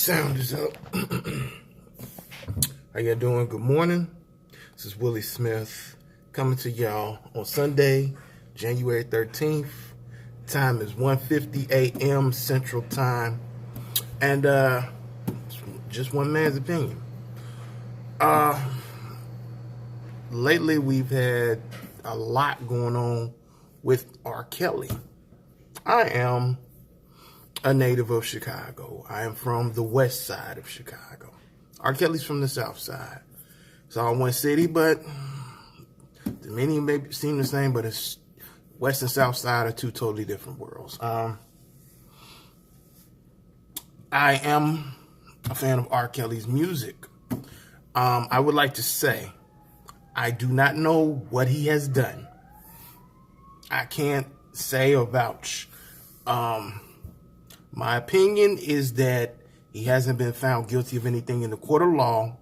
Sound is up. How y'all doing? Good morning. This is Willie Smith coming to y'all on Sunday, January 13th. Time is 1:50 a.m. Central Time. And just one man's opinion. Lately we've had a lot going on with R. Kelly. I am a native of Chicago. I am from the west side of Chicago. R. Kelly's from the south side. It's all one city, but the meaning may seem the same, but it's west and south side are two totally different worlds. I am a fan of R. Kelly's music. I would like to say I do not know what he has done. I can't say or vouch. My opinion is that he hasn't been found guilty of anything in the court of law.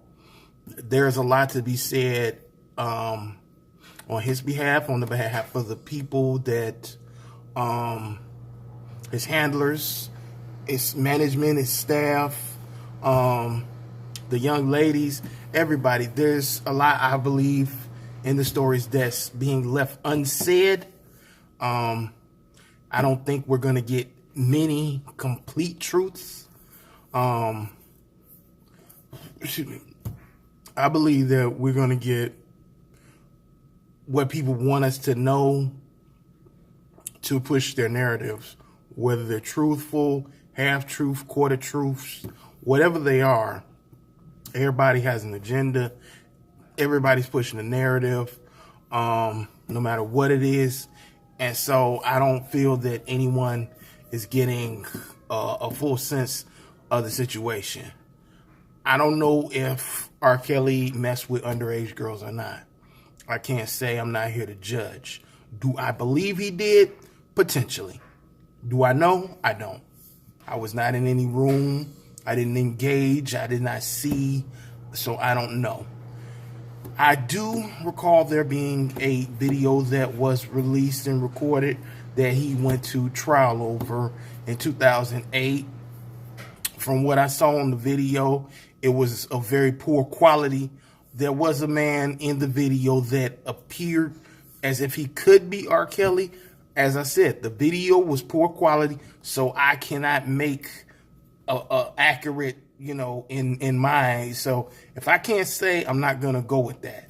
There's a lot to be said on his behalf, on the behalf of the people that his handlers, his management, his staff, the young ladies, everybody. There's a lot, I believe, in the stories that's being left unsaid. I don't think we're going to get many complete truths. Excuse me. I believe that we're going to get what people want us to know to push their narratives, whether they're truthful, half-truth, quarter-truths, whatever they are. Everybody has an agenda. Everybody's pushing a narrative, no matter what it is. And so I don't feel that anyone is getting a full sense of the situation. I don't know if R. Kelly messed with underage girls or not. I can't say. I'm not here to judge. Do I believe he did? Potentially. Do I know? I don't. I was not in any room. I didn't engage. I did not see. So I don't know. I do recall there being a video that was released and recorded that he went to trial over in 2008. From what I saw on the video, it was of very poor quality. There was a man in the video that appeared as if he could be R. Kelly. As I said, the video was poor quality, so I cannot make a accurate, in mind. So if I can't say, I'm not going to go with that.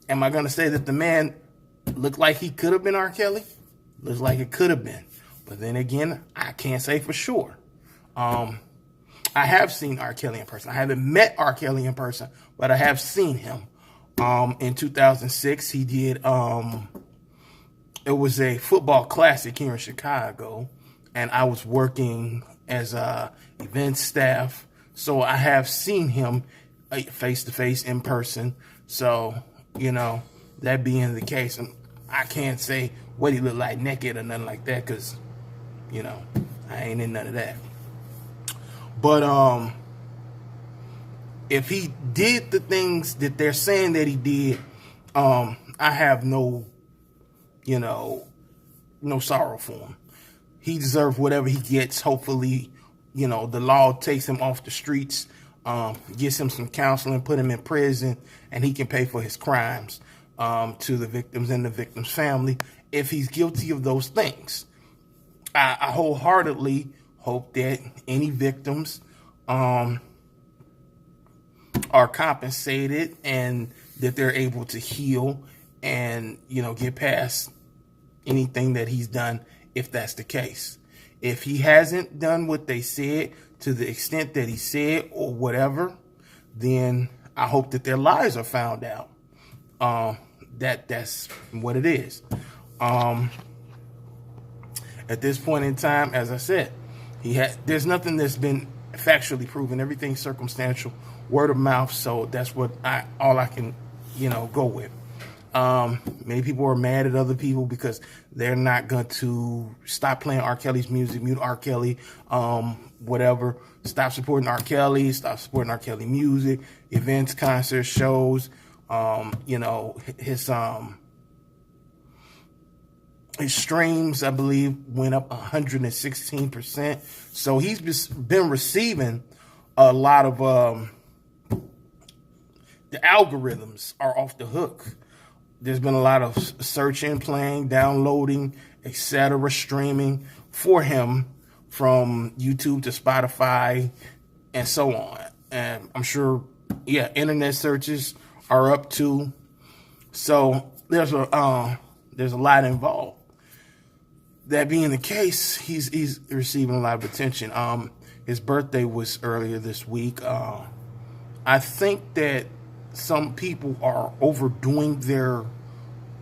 Am I going to say that the man looked like he could have been R. Kelly? Looks like it could have been. But then again, I can't say for sure. I have seen R. Kelly in person. I haven't met R. Kelly in person, but I have seen him. In 2006, he did, it was a football classic here in Chicago, and I was working as a event staff. So I have seen him face-to-face in person. So, that being the case, I can't say what he looked like naked or nothing like that because, I ain't in none of that. But if he did the things that they're saying that he did, I have no sorrow for him. He deserves whatever he gets. Hopefully, the law takes him off the streets, gets him some counseling, put him in prison, and he can pay for his crimes to the victims and the victim's family if he's guilty of those things. I wholeheartedly hope that any victims are compensated and that they're able to heal and, get past anything that he's done if that's the case. If he hasn't done what they said to the extent that he said or whatever, then I hope that their lies are found out. That's what it is. At this point in time, as I said, there's nothing that's been factually proven. Everything's circumstantial, word of mouth. So that's all I can, go with. Many people are mad at other people because they're not going to stop playing R. Kelly's music, mute R. Kelly, whatever. Stop supporting R. Kelly, stop supporting R. Kelly music, events, concerts, shows. His streams, I believe, went up 116%. So he's been receiving a lot of the algorithms are off the hook. There's been a lot of searching, playing, downloading, etc., streaming for him from YouTube to Spotify and so on. And I'm sure, internet searches are up too. So there's a lot involved. That being the case, he's receiving a lot of attention. His birthday was earlier this week. I think that some people are overdoing their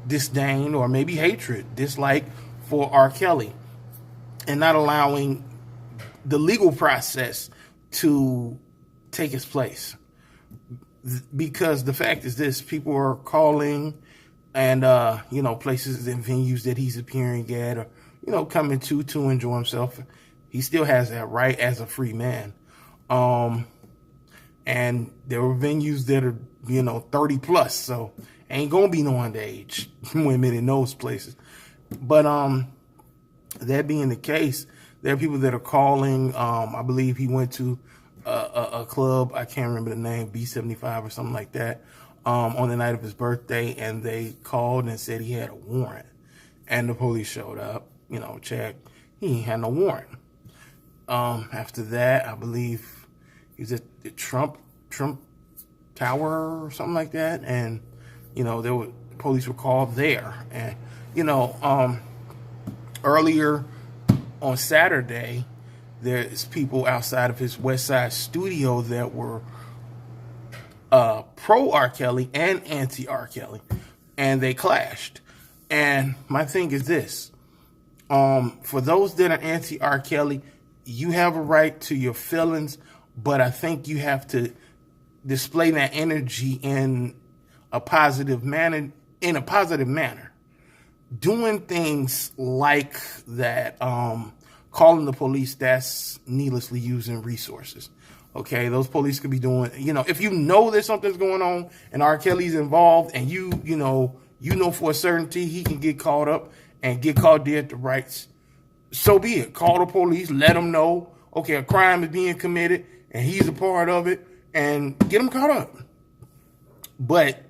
disdain or maybe hatred, dislike for R. Kelly, and not allowing the legal process to take its place. Because the fact is this, people are calling and, places and venues that he's appearing at, or, coming to enjoy himself. He still has that right as a free man. And there were venues that are, 30 plus, so ain't gonna be no underage women in those places. But that being the case, there are people that are calling. I believe he went to a club, I can't remember the name, B75 or something like that, on the night of his birthday, and they called and said he had a warrant. And the police showed up, checked. He had no warrant. After that, I believe he was at the Trump Tower or something like that, and police were called there. And earlier on Saturday, there's people outside of his West Side studio that were pro R. Kelly and anti R. Kelly, and they clashed. And my thing is this: for those that are anti R. Kelly, you have a right to your feelings, but I think you have to display that energy in a positive manner. Doing things like that, calling the police, that's needlessly using resources. Okay, those police could be doing, if that something's going on and R. Kelly's involved, and you know for a certainty he can get caught up and get caught dead at the rights, so be it. Call the police, let them know, okay, a crime is being committed and he's a part of it, and get him caught up. But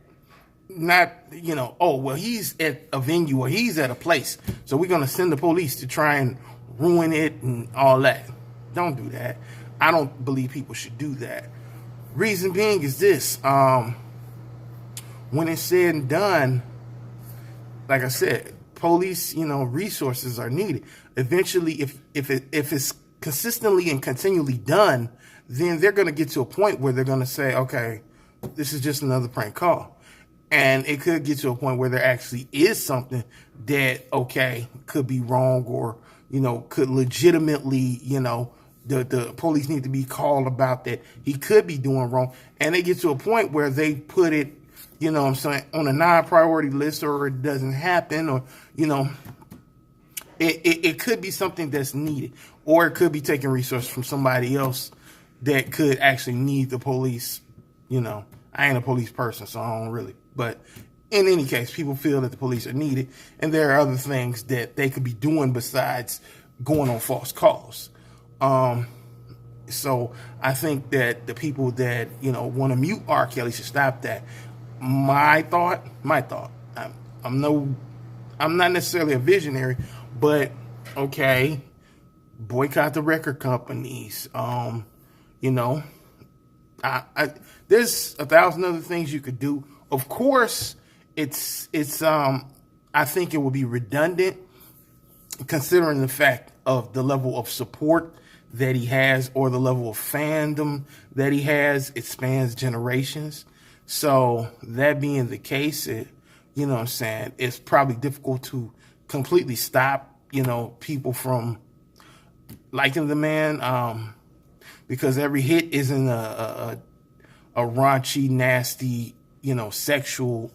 not, he's at a venue or he's at a place, so we're going to send the police to try and ruin it and all that. Don't do that. I don't believe people should do that. Reason being is this: when it's said and done, like I said, police, resources are needed. Eventually, if it's consistently and continually done, then they're going to get to a point where they're going to say, okay, this is just another prank call. And it could get to a point where there actually is something that, could be wrong, or, could legitimately, the police need to be called about that he could be doing wrong. And they get to a point where they put it, on a non-priority list, or it doesn't happen, or, it could be something that's needed, or it could be taking resources from somebody else that could actually need the police. I ain't a police person, so I don't really. But in any case, people feel that the police are needed, and there are other things that they could be doing besides going on false calls. So I think that the people that, want to mute R. Kelly should stop that. My thought, I'm not necessarily a visionary, but boycott the record companies. There's 1,000 other things you could do. Of course, it's I think it would be redundant, considering the fact of the level of support that he has, or the level of fandom that he has. It spans generations. So that being the case, it's probably difficult to completely stop, people from liking the man, because every hit isn't a raunchy, nasty, sexual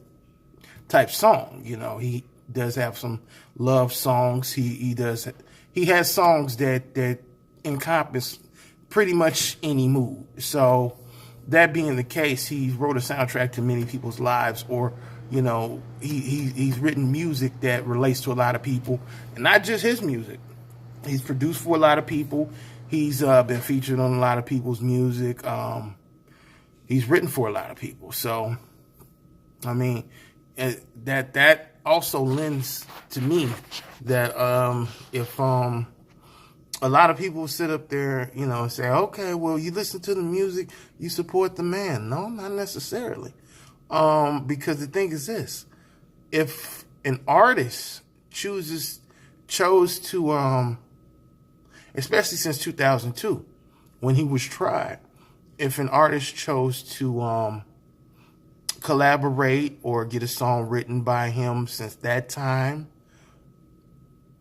type song. He does have some love songs. He has songs that encompass pretty much any mood. So that being the case, he wrote a soundtrack to many people's lives, or he's written music that relates to a lot of people, and not just his music. He's produced for a lot of people. He's been featured on a lot of people's music. He's written for a lot of people. So, I mean, that also lends to me that if a lot of people sit up there, and say, okay, well, you listen to the music, you support the man. No, not necessarily. Because the thing is this, if an artist chose to, especially since 2002, when he was tried, if an artist chose to collaborate or get a song written by him since that time,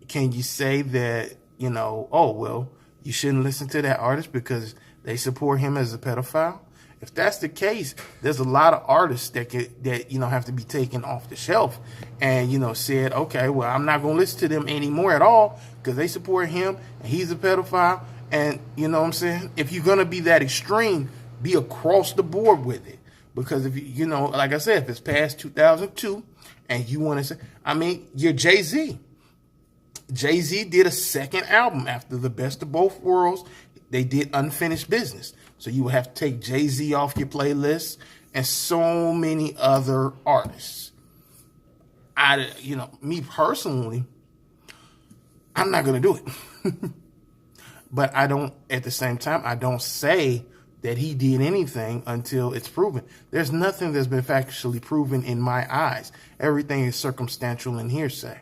can you say that, oh, well, you shouldn't listen to that artist because they support him as a pedophile? If that's the case, there's a lot of artists that have to be taken off the shelf and, said, okay, well, I'm not going to listen to them anymore at all because they support him and he's a pedophile. And you know what I'm saying? If you're going to be that extreme, be across the board with it. Because if like I said, if it's past 2002 and you want to say, you're Jay-Z. Jay-Z did a second album after The Best of Both Worlds. They did Unfinished Business. So you would have to take Jay-Z off your playlist and so many other artists. Me personally, I'm not going to do it. But at the same time, I don't say that he did anything until it's proven. There's nothing that's been factually proven in my eyes. Everything is circumstantial and hearsay.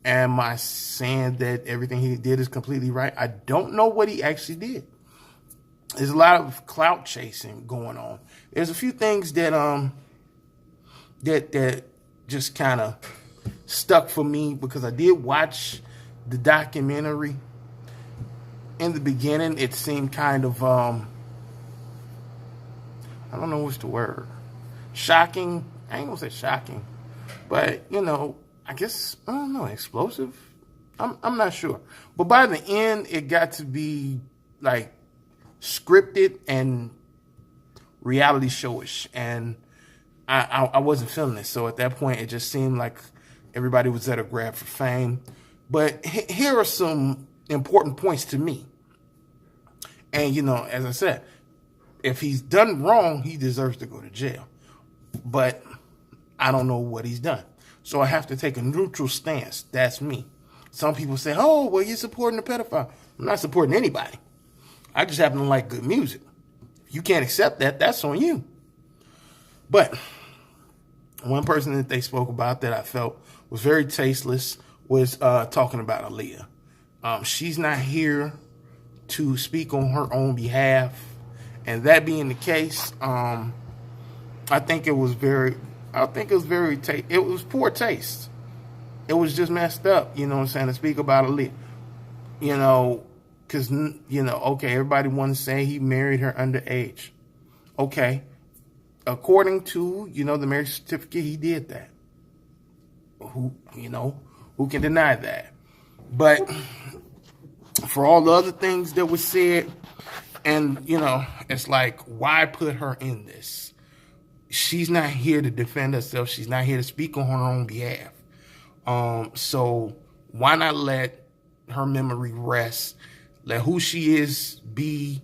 Am I saying that everything he did is completely right? I don't know what he actually did. There's a lot of clout chasing going on. There's a few things that that just kind of stuck for me because I did watch the documentary. In the beginning, it seemed kind of I don't know what's the word. Shocking. I ain't gonna say shocking, but I guess I don't know. Explosive. I'm not sure. But by the end, it got to be like scripted and reality showish, and I wasn't feeling it. So at that point, it just seemed like everybody was at a grab for fame. But here are some important points to me. And as I said, if he's done wrong, he deserves to go to jail. But I don't know what he's done, so I have to take a neutral stance. That's me. Some people say, "Oh, well, you're supporting a pedophile." I'm not supporting anybody. I just happen to like good music. If you can't accept that, that's on you. But one person that they spoke about that I felt was very tasteless was talking about Aaliyah. She's not here to speak on her own behalf. And that being the case, I think it was it was poor taste. It was just messed up, to speak about Aaliyah. Because, okay, everybody wants to say he married her underage. Okay. According to, the marriage certificate, he did that. Who can deny that? But for all the other things that were said, and, it's like, why put her in this? She's not here to defend herself. She's not here to speak on her own behalf. So why not let her memory rest? Let who she is be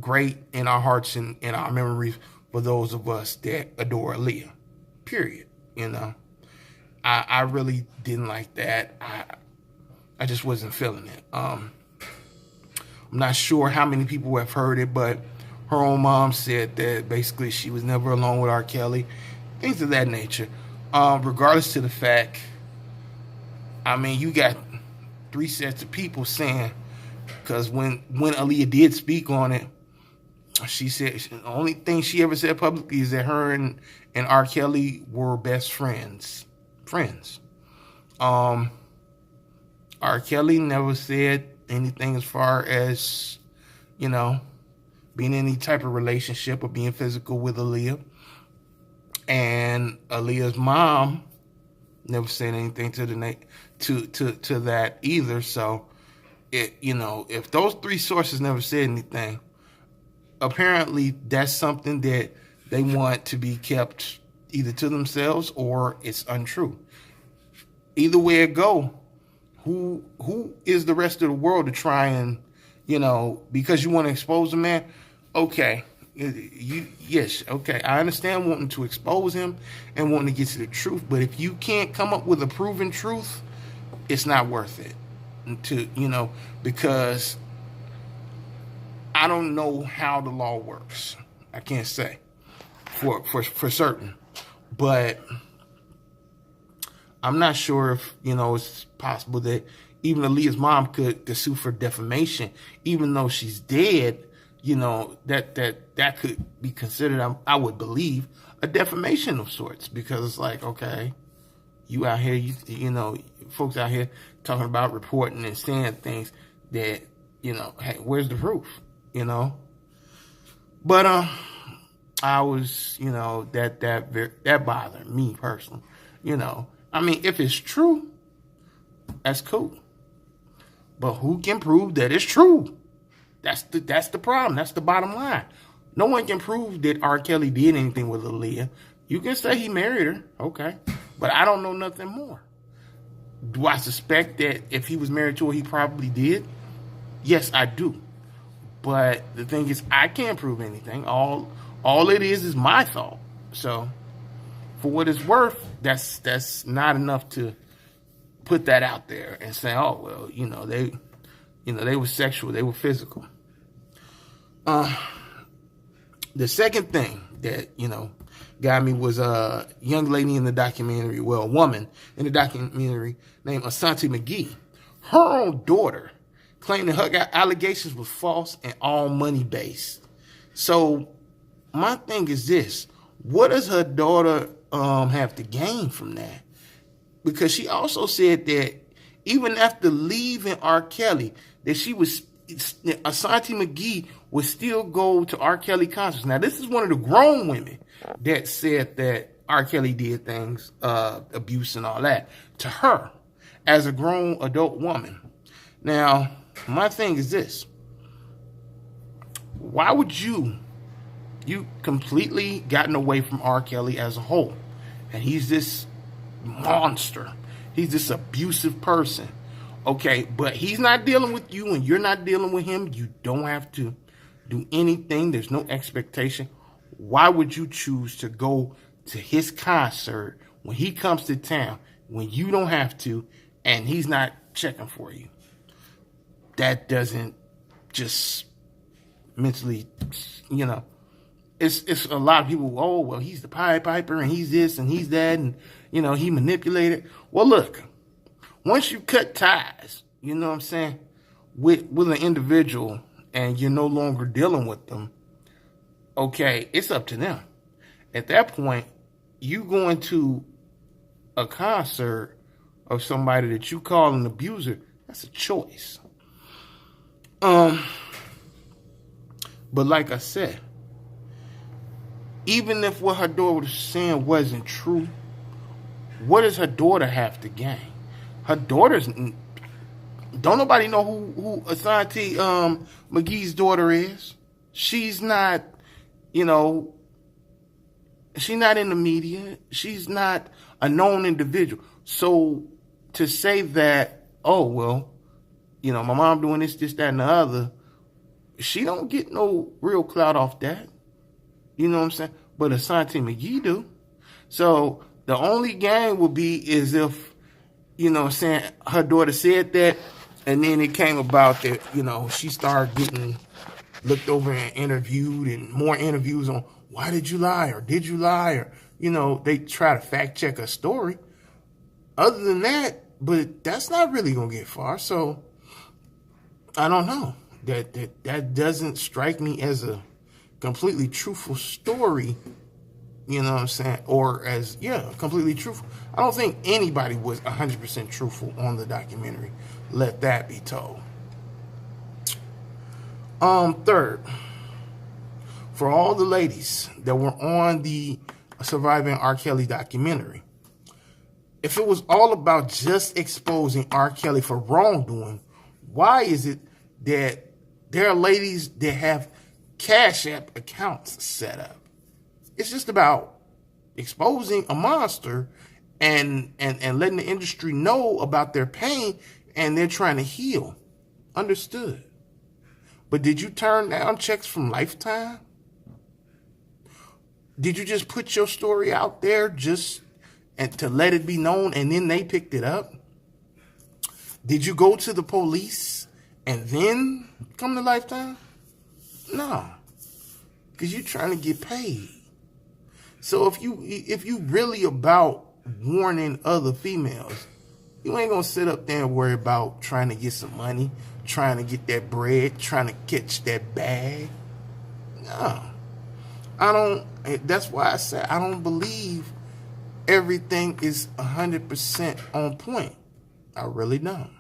great in our hearts and in our memories for those of us that adore Aaliyah. Period. I really didn't like that. I just wasn't feeling it. I'm not sure how many people have heard it, but her own mom said that basically she was never alone with R. Kelly, things of that nature. Regardless to the fact, you got three sets of people saying, because when Aaliyah did speak on it, she said the only thing she ever said publicly is that her and R. Kelly were best friends. R. Kelly never said anything as far as, being in any type of relationship or being physical with Aaliyah. And Aaliyah's mom never said anything to that either. So if those three sources never said anything, apparently that's something that they want to be kept either to themselves or it's untrue. Either way it go, Who is the rest of the world to try and, because you want to expose a man? Okay. Yes, okay. I understand wanting to expose him and wanting to get to the truth, but if you can't come up with a proven truth, it's not worth it. Because I don't know how the law works. I can't say for certain, but I'm not sure if, it's possible that even Aaliyah's mom could sue for defamation, even though she's dead. That could be considered, I would believe, a defamation of sorts, because it's like, okay, you out here, folks out here talking about reporting and saying things that, hey, where's the proof, But I was, that bothered me personally, I mean, if it's true, that's cool. But who can prove that it's true? That's the problem. That's the bottom line. No one can prove that R. Kelly did anything with Aaliyah. You can say he married her, okay, but I don't know nothing more. Do I suspect that if he was married to her, he probably did? Yes, I do. But the thing is, I can't prove anything. All it is my thought. So, for what it's worth, that's not enough to put that out there and say, oh well, they were sexual, they were physical. The second thing that, got me was a young lady in the documentary, a woman in the documentary named Ashanti McGee. Her own daughter claimed that her allegations were false and all money based. So my thing is this: what does her daughter have to gain from that? Because she also said that even after leaving R. Kelly, that Ashanti McGee would still go to R. Kelly concerts. Now, this is one of the grown women that said that R. Kelly did things, abuse and all that, to her as a grown adult woman. Now, my thing is this: why would you completely gotten away from R. Kelly as a whole, and he's this monster, he's this abusive person, okay, but he's not dealing with you and you're not dealing with him. You don't have to do anything. There's no expectation. Why would you choose to go to his concert when he comes to town, when you don't have to, and he's not checking for you? That doesn't just mentally, it's a lot of people, oh, well, he's the Pied Piper and he's this and he's that and, he manipulated. Well, look, once you cut ties, with an individual and you're no longer dealing with them, okay, it's up to them. At that point, you going to a concert of somebody that you call an abuser, that's a choice. But like I said, even if what her daughter was saying wasn't true, what does her daughter have to gain? Her daughter's, don't nobody know who Ashanti McGee's daughter is. She's not, she's not in the media. She's not a known individual. So to say that, oh, well, my mom doing this, that, and the other, she don't get no real clout off that. You know what I'm saying? But Ashanti McGee do. So the only gain would be is if, her daughter said that, and then it came about that, she started getting looked over and interviewed, and more interviews on why did you lie, or did you lie, or, they try to fact check a story. Other than that, but that's not really going to get far. So I don't know. That doesn't strike me as a completely truthful story, you know what I'm saying? Or as, completely truthful. I don't think anybody was 100% truthful on the documentary. Let that be told. Third, for all the ladies that were on the Surviving R. Kelly documentary, if it was all about just exposing R. Kelly for wrongdoing, why is it that there are ladies that have Cash App accounts set up? It's just about exposing a monster and letting the industry know about their pain and they're trying to heal. Understood. But did you turn down checks from Lifetime? Did you just put your story out there just and to let it be known, and then they picked it up? Did you go to the police and then come to Lifetime? No, because you're trying to get paid. So if you really about warning other females, you ain't gonna sit up there and worry about trying to get some money, trying to get that bread, trying to catch that bag. No, I don't. That's why I said I don't believe everything is 100% on point. I really don't.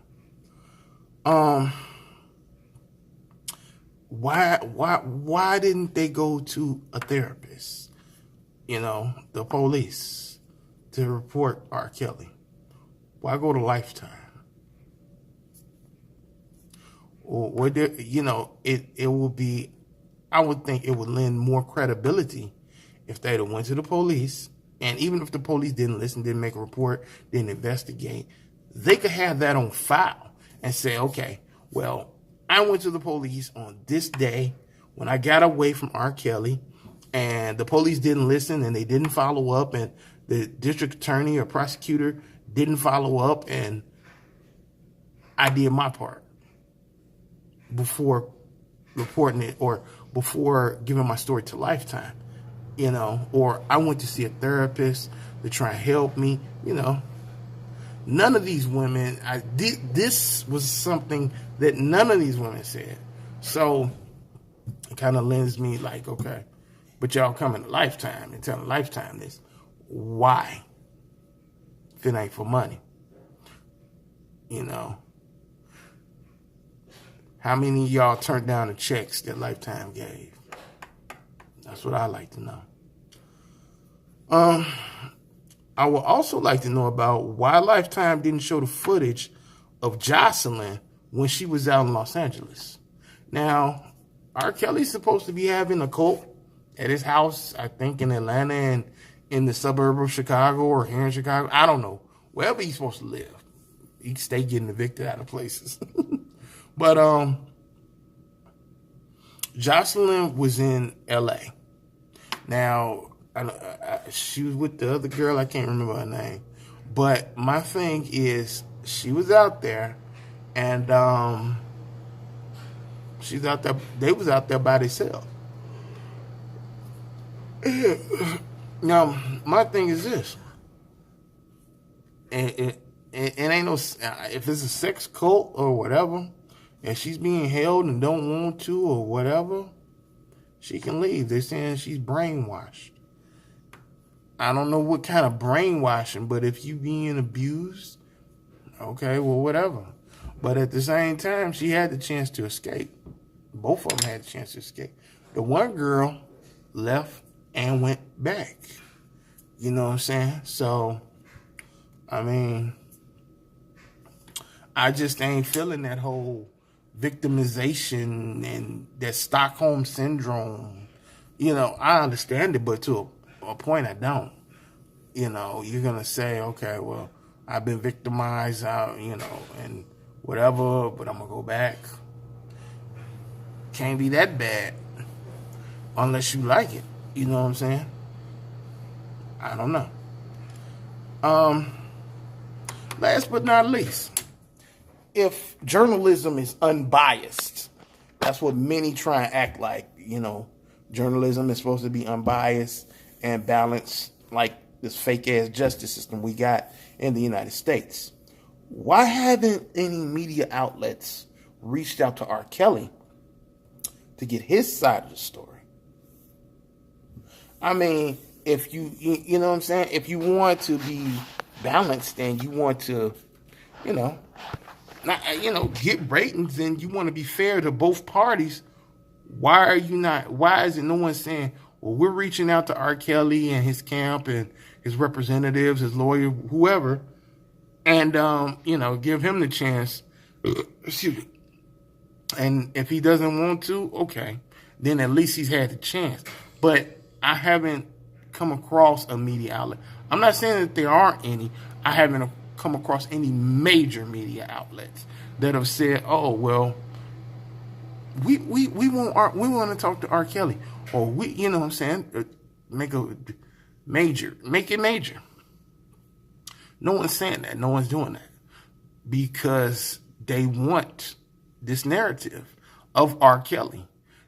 Why didn't they go to a therapist? The police to report R. Kelly. Why go to Lifetime? Or it will be. I would think it would lend more credibility if they'd have went to the police, and even if the police didn't listen, didn't make a report, didn't investigate, they could have that on file and say, okay, well, I went to the police on this day when I got away from R. Kelly, and the police didn't listen and they didn't follow up, and the district attorney or prosecutor didn't follow up, and I did my part before reporting it or before giving my story to Lifetime, or I went to see a therapist to try and help me, None of these women, this was something that none of these women said. So it kind of lends me like, okay, but y'all coming to Lifetime and telling Lifetime this. Why? If it ain't for money. How many of y'all turned down the checks that Lifetime gave? That's what I like to know. I would also like to know about why Lifetime didn't show the footage of Jocelyn when she was out in Los Angeles. Now, R. Kelly's supposed to be having a cult at his house, I think in Atlanta and in the suburb of Chicago or here in Chicago. I don't know. Wherever he's supposed to live. He can stay getting evicted out of places. But Jocelyn was in L.A. Now, she was with the other girl. I can't remember her name. But my thing is, she was out there, and she's out there. They was out there by themselves. Now, my thing is this. It ain't no, if it's a sex cult or whatever, and she's being held and don't want to or whatever, she can leave. They're saying she's brainwashed. I don't know what kind of brainwashing, but if you being abused, okay, well, whatever. But at the same time, she had the chance to escape. Both of them had the chance to escape. The one girl left and went back. You know what I'm saying? So, I mean, I just ain't feeling that whole victimization and that Stockholm syndrome. I understand it, but to a point I don't. You're going to say, okay, well, I've been victimized, and whatever, but I'm going to go back. Can't be that bad unless you like it. You know what I'm saying? I don't know. Last but not least, if journalism is unbiased, that's what many try and act like, journalism is supposed to be unbiased and balanced like this fake-ass justice system we got in the United States. Why haven't any media outlets reached out to R. Kelly to get his side of the story? I mean, if you know what I'm saying? If you want to be balanced and you want to, get ratings and you want to be fair to both parties, why is it no one saying, well, we're reaching out to R. Kelly and his camp and his representatives, his lawyer, whoever, and, give him the chance. Excuse me. And if he doesn't want to, okay, then at least he's had the chance. But I haven't come across a media outlet. I'm not saying that there aren't any. I haven't come across any major media outlets that have said, "Oh, well, we want to talk to R. Kelly," or we, you know what I'm saying, make it major. No one's saying that. No one's doing that because they want this narrative of R. Kelly.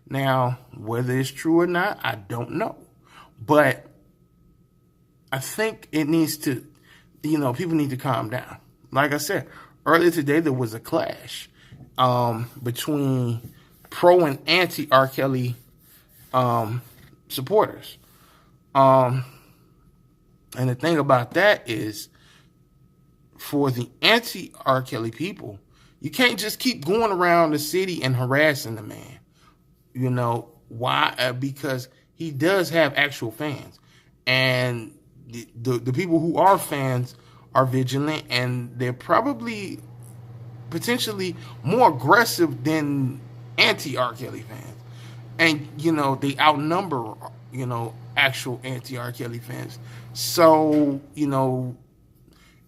Now, whether it's true or not, I don't know. But I think it needs to, people need to calm down. Like I said, earlier today, there was a clash between pro and anti R. Kelly supporters. And the thing about that is, for the anti R. Kelly people, you can't just keep going around the city and harassing the man. You know why? Because he does have actual fans, and the people who are fans are vigilant, and they're probably potentially more aggressive than anti R. Kelly fans. And they outnumber actual anti R. Kelly fans. So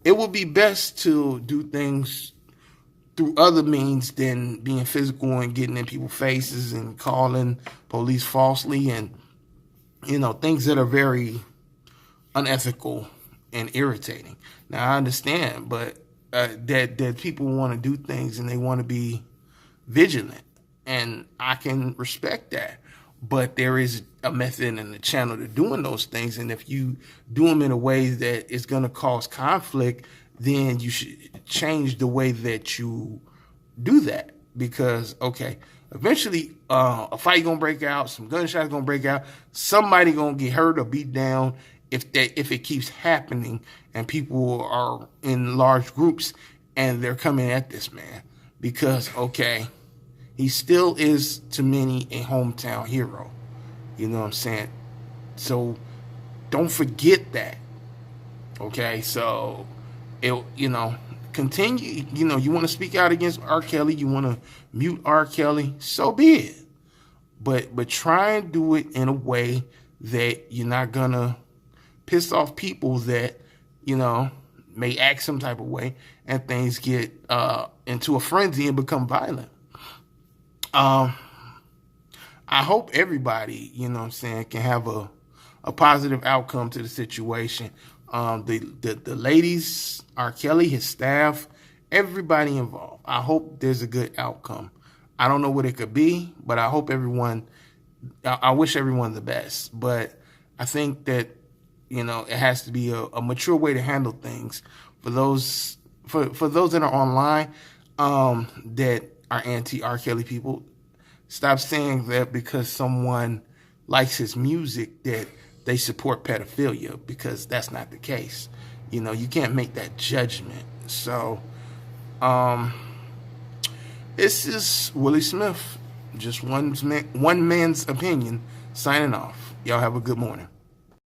it would be best to do things through other means than being physical and getting in people's faces and calling police falsely and things that are very unethical and irritating. Now I understand, but that people want to do things and they want to be vigilant, and I can respect that. But there is a method and a channel to doing those things, and if you do them in a way that is going to cause conflict, then you should change the way that you do that. Because, okay, eventually a fight gonna break out, some gunshots gonna break out, somebody gonna get hurt or beat down if it keeps happening and people are in large groups and they're coming at this man. Because, okay, he still is to many a hometown hero. You know what I'm saying? So don't forget that. Okay, so continue. You want to speak out against R. Kelly, you want to mute R. Kelly, so be it. But try and do it in a way that you're not gonna piss off people that may act some type of way and things get into a frenzy and become violent. I hope everybody, can have a positive outcome to the situation. The ladies, R. Kelly, his staff, everybody involved. I hope there's a good outcome. I don't know what it could be, but I hope I wish everyone the best. But I think that, it has to be a mature way to handle things for those that are online, that are anti R. Kelly people. Stop saying that because someone likes his music that they support pedophilia, because that's not the case. You can't make that judgment. So, this is Willie Smith, just one man's opinion, signing off. Y'all have a good morning.